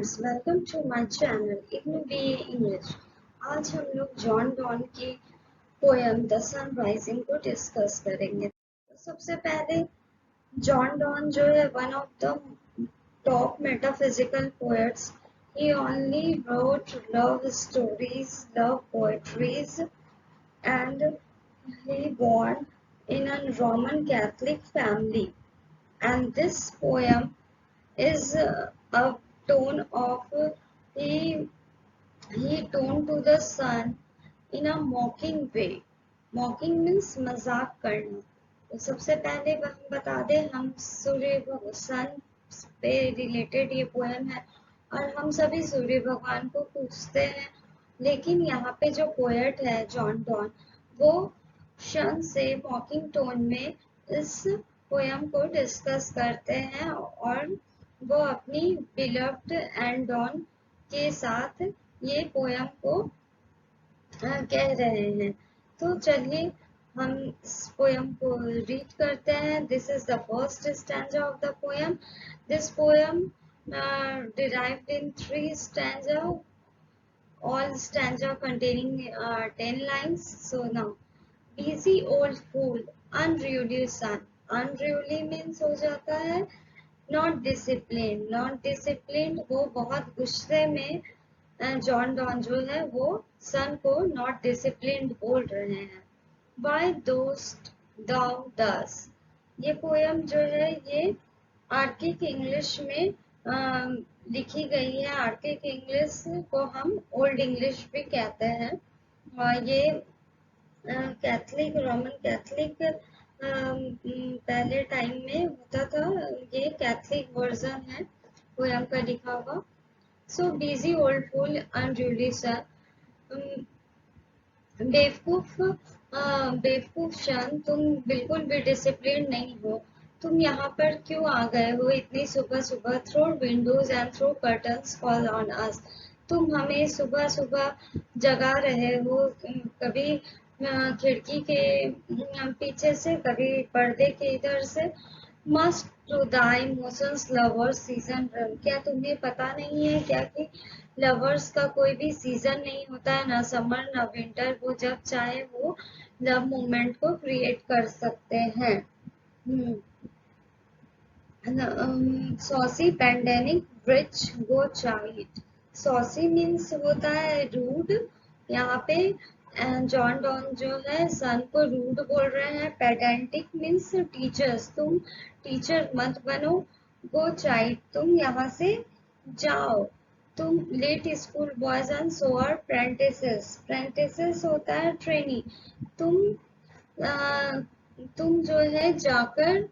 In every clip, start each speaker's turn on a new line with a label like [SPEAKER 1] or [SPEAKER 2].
[SPEAKER 1] Friends, welcome to my channel IGNOU BA English. आज हम लोग जॉन डॉन की पोयम द सनराइजिंग को डिस्कस करेंगे। तो सबसे पहले जॉन डॉन जो है one of the top metaphysical poets. He only wrote love stories, love poetries and he born in a Roman Catholic family, and this poem is a tone of he he turned to the sun in a mocking way. Mocking means मजाक करना। तो सबसे पहले हम बता दें, हम सूर्य सन पे रिलेटेड ये पोएम है और हम सभी सूर्य भगवान को पूजते हैं। लेकिन यहाँ पे जो पोएट है जॉन डॉन, वो सन से मॉकिंग टोन में इस पोएम को डिस्कस करते हैं और वो अपनी बिलव्ड एंड डॉन के साथ ये पोयम को कह रहे हैं। तो चलिए हम इस पोयम को रीड करते हैं। This is the first stanza of the poem. This poem derived in 3 stanza, all stanza containing 10 lines. So now, busy old fool, unruly son. Unruly means हो जाता है नॉट डिसिप्लिन। नॉट डिसिप्लिन, वो बहुत गुस्से में John Donne जो है वो सन को नॉट डिसिप्लिन्ड बोल रहे हैं। वाई दोस्त दाउ डस, ये पोयम जो है ये आर्किक इंग्लिश में लिखी गई है। आर्किक इंग्लिश को हम ओल्ड इंग्लिश भी कहते हैं। ये कैथलिक, रोमन कैथलिक पहले टाइम में होता था। ये कैथलिक वर्जन है पोयम का लिखा हुआ। So busy old fool unruly sun, बेवकूफ बेवकूफ शन, तुम बिल्कुल भी डिसिप्लिन नहीं हो। तुम यहाँ पर क्यों आ गए हो इतनी सुबह सुबह? Through windows and through curtains fall on us, तुम हमें सुबह सुबह जगा रहे हो, कभी खिड़की के पीछे से, कभी पर्दे के इधर से। Must to thy motions lovers seasons run, क्या तुम्हें पता नहीं है क्या कि लवर्स का कोई भी सीजन नहीं होता है, ना समर ना विंटर। वो जब चाहे वो लव मोमेंट को क्रिएट कर सकते हैं। सॉसी पैंडेमिक रिच गो चाइल्ड। सॉसी मीन्स होता है रूड। यहाँ पे जॉन डॉन जो है सन को रूड बोल रहे हैं। पेडेंटिक मीन्स टीचर्स, तुम टीचर मत बनो। गो चाइल्ड, तुम यहाँ से जाओ। तुम late school boys and sour आर प्रेंटिसेस। प्रेंटिसेस होता है ट्रेनी। तुम जो है जाकर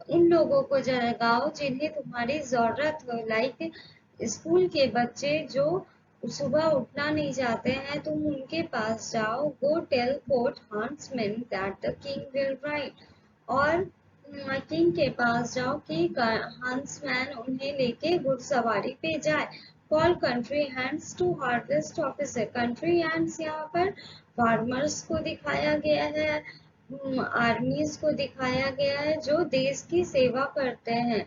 [SPEAKER 1] उन लोगों को जगाओ जिन्हें तुम्हारी जरूरत हो। लाइक स्कूल के बच्चे जो सुबह उठना नहीं चाहते हैं, तुम उनके पास जाओ। Go tell court huntsmen that the king will ride, और किंग के पास जाओ कि हंट्समैन उन्हें लेके घुड़सवारी पे जाए। Call country hands to harvest officer. Country hands यहाँ पर फार्मर्स को दिखाया गया है, आर्मीज को दिखाया गया है जो देश की सेवा करते हैं।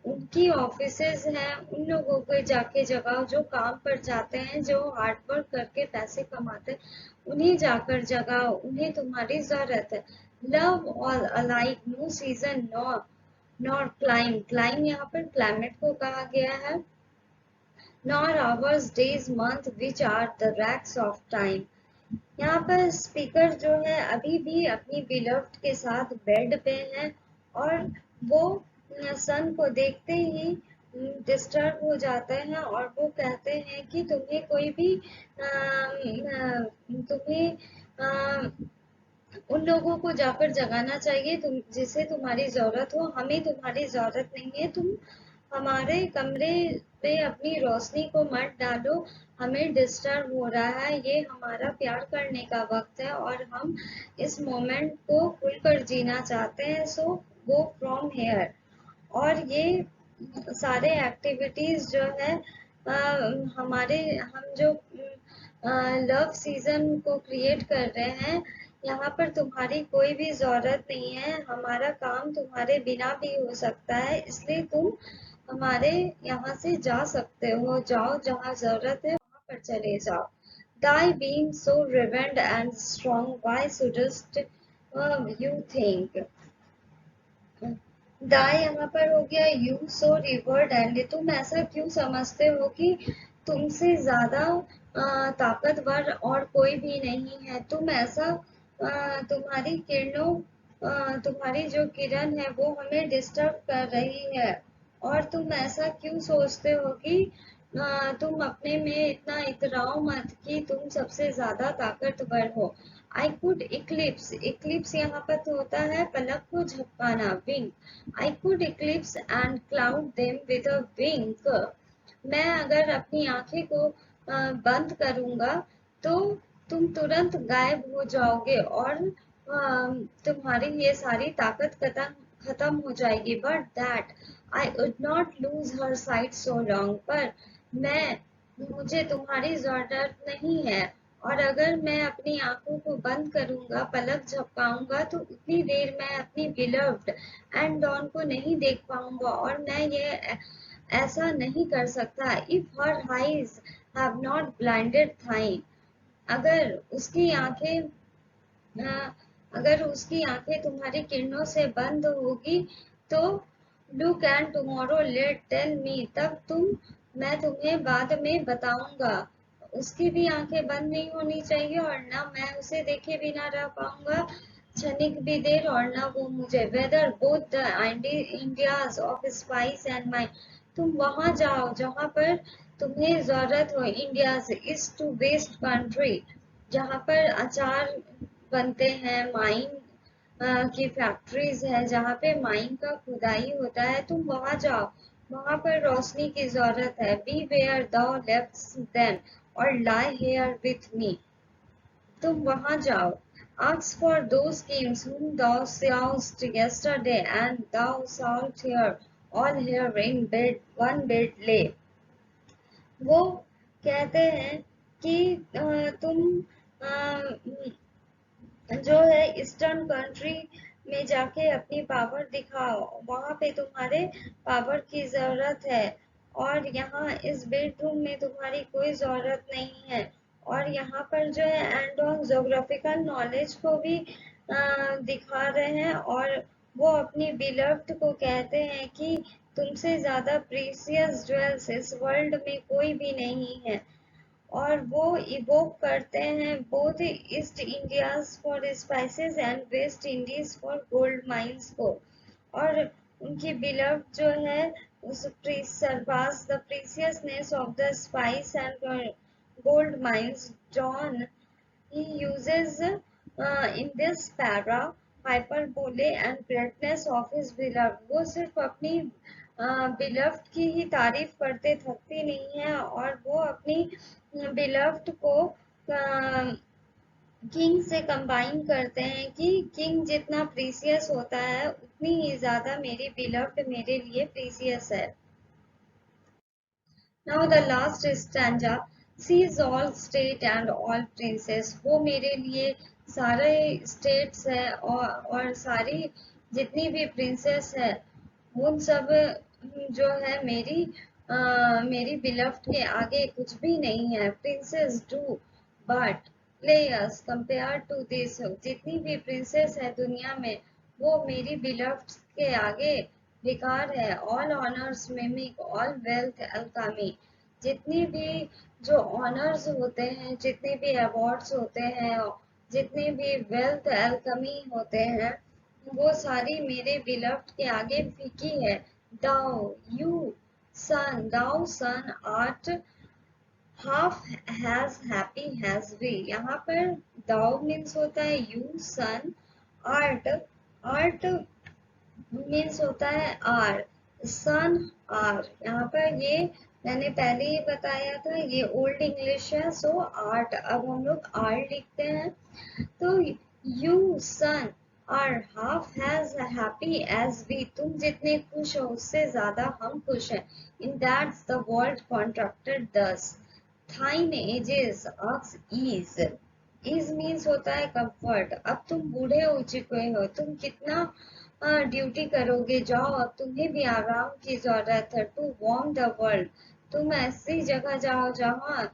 [SPEAKER 1] उनकी ऑफिसेज हैं, उन लोगों को जाके जगाओ जो काम पर जाते हैं, जो हार्ड वर्क करके पैसे कमाते हैं, उन्हें जाकर जगाओ, उन्हें तुम्हारी जरूरत है। Love all alike, no season nor clime. Clime यहाँ पर क्लाइमेट को कहा गया है। Nor hours days month which are the rags of time. यहाँ पर स्पीकर जो है अभी भी अपनी बिलव्ड के साथ बेड पे है और वो सन को देखते ही डिस्टर्ब हो जाते हैं और वो कहते हैं कि तुम्हें कोई भी तुम्हें उन लोगों को जाकर जगाना चाहिए तुम जिसे तुम्हारी जरूरत हो। हमें तुम्हारी जरूरत नहीं है, तुम हमारे कमरे पे अपनी रोशनी को मत डालो, हमें डिस्टर्ब हो रहा है। ये हमारा प्यार करने का वक्त है और हम इस मोमेंट को खुलकर जीना चाहते हैं। सो गो फ्रॉम हेयर। और ये सारे एक्टिविटीज जो है हम जो लव सीजन को क्रिएट कर रहे हैं, यहाँ पर तुम्हारी कोई भी जरूरत नहीं है। हमारा काम तुम्हारे बिना भी हो सकता है, इसलिए तुम हमारे यहाँ से जा सकते हो, जाओ जहाँ जरूरत है वहां पर चले जाओ। Die being so reverent and strong, why shouldst you think? दाई यहाँ पर हो गया यू सो रिवर्ड एंड, तुम ऐसा क्यों समझते हो कि तुमसे ज्यादा ताकतवर और कोई भी नहीं है। तुम ऐसा तुम्हारी किरणों तुम्हारी जो किरण है वो हमें डिस्टर्ब कर रही है, और तुम ऐसा क्यों सोचते हो कि तुम अपने में इतना इतराओ मत कि तुम सबसे ज्यादा ताकतवर हो। आई कुड इक्लिप्स, इक्लिप्स यहाँ पर तो होता है पलक को झपकाना, wing. I could eclipse and cloud them with a wink. मैं अगर अपनी आंखें को बंद करूंगा तो तुम तुरंत गायब हो जाओगे और तुम्हारी ये सारी ताकत खत्म हो जाएगी। But that I would not lose her site so long, पर मैं मुझे तुम्हारी जरूरत नहीं है। और अगर मैं अपनी आंखों को बंद करूंगा, पलक झपकाऊंगा, तो उतनी देर मैं अपनी बिलव्ड एंड डॉन को नहीं देख पाऊंगा, और मैं ये ऐसा नहीं कर सकता। If her eyes have not blinded thine, अगर उसकी आंखें अगर उसकी आंखें तुम्हारी किरणों से बंद होगी तो look and tomorrow late tell me, तब मैं तुम्हें बाद में बताऊंगा। उसकी भी आंखें बंद नहीं होनी चाहिए और ना मैं उसे देखे बिना रह पाऊंगा क्षणिक भी देर, और ना वो मुझे। Whether both the Indias of spice and mind, तुम वहां जाओ जहां पर तुम्हें जरूरत हो। India east to west country, जहाँ पर अचार बनते हैं, माइन की फैक्ट्रीज है, जहाँ पे माइन का खुदाई होता है, तुम वहां जाओ। वहां पर रोशनी की जरूरत है। Be where thou left then or lie hair with me, तुम वहां जाओ। Ask for those kings whom thou sawest yesterday, and thou shalt hear all here in bed, one bed lay। वो कहते हैं कि तुम जो है ईस्टर्न कंट्री में जाके अपनी पावर दिखाओ, वहां पे तुम्हारे पावर की जरूरत है, और यहाँ इस बेडरूम में तुम्हारी कोई जरूरत नहीं है। और यहाँ पर जो है एंड ऑन जोग्राफिकल नॉलेज को भी दिखा रहे हैं, और वो अपनी बिलव्ड को कहते हैं कि तुमसे ज्यादा प्रीसियस ज्वेल्स इस वर्ल्ड में कोई भी नहीं है। और वो इवोक करते हैं both East Indias for spices and West Indies for gold mines को। और उनकी बिलव जो है उस surpass the preciousness of the spice and gold mines, John he uses in this para hyperbole and greatness of his beloved। वो सिर्फ अपनी beloved की ही तारीफ करते थकती नहीं है, और वो अपनी beloved को किंग से कंबाइन करते हैं कि किंग जितना प्रीसियस होता है उतनी ही ज्यादा मेरी beloved मेरे लिए प्रीसियस है। Now the last stanza, she is all state and all princess। वो मेरे लिए सारे स्टेट्स है और सारी जितनी भी प्रिंसेस है, उन सब जो है मेरी बिलव्ड के आगे कुछ भी नहीं है। Princes do but players compare to this, जितनी भी प्रिंसेस है दुनिया में वो मेरी बिलव्ड के आगे बेकार है। All honours mimic all wealth alchemy, जितनी भी जो ऑनर्स होते हैं, जितने भी अवार्ड्स होते हैं, जितने भी वेल्थ अल्कमी होते हैं, वो सारी मेरे बिलव्ड के आगे फीकी है। Thou you thou sun art half has happy as we, यहाँ पर दाउ मीन्स होता है you, sun, art, art means होता है आर, सन आर। यहाँ पर ये मैंने पहले ही बताया था, ये ओल्ड इंग्लिश है, सो आर्ट। अब हम लोग आर्ट लिखते हैं, तो you sun are half has happy as we, तुम जितने खुश हो उससे ज्यादा हम खुश हैं। In that's the world contracted thus thine ages asks ease, ease means होता है कंफर्ट। अब तुम बूढ़े हो चुके हो, तुम कितना ड्यूटी करोगे, जाओ, अब तुम्हें भी आराम की जरूरत है। टू वार्म द वर्ल्ड, तुम ऐसी जगह जाओ जहाँ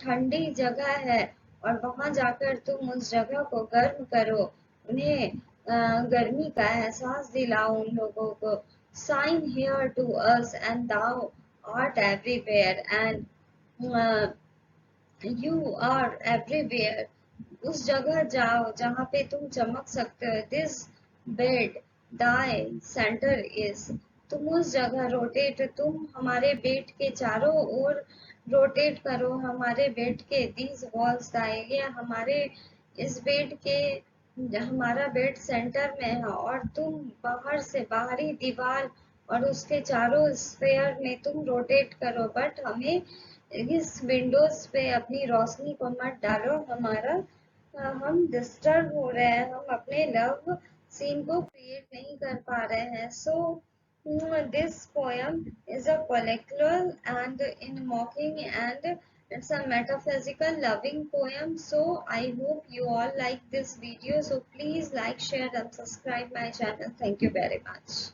[SPEAKER 1] ठंडी जगह है, और वहां जाकर तुम उस जगह को गर्म करो, उन्हें गर्मी का एहसास दिलाओ उन लोगों को। Shine here to us and thou art everywhere and you are everywhere. उस जगह जाओ जहाँ पे तुम चमक सकते हो। This bed thy centre is, तुम उस जगह रोटेट, तुम हमारे बेड के चारों ओर रोटेट करो, हमारे बेड के दीज वॉल्स दाई, ये हमारे इस बेड के, हमारा बेड सेंटर में है, और तुम बाहर से बाहरी दीवार और उसके चारों स्फेयर में तुम रोटेट करो, बट हमें इस विंडोज पे अपनी रोशनी को मत डालो। हम डिस्टर्ब हो रहे हैं, हम अपने लव सीन को क्रिएट नहीं कर पा रहे हैं। So this poem is a colloquial and in mocking, and it's a metaphysical loving poem. So I hope you all like this video, so please like, share and subscribe my channel. Thank you very much.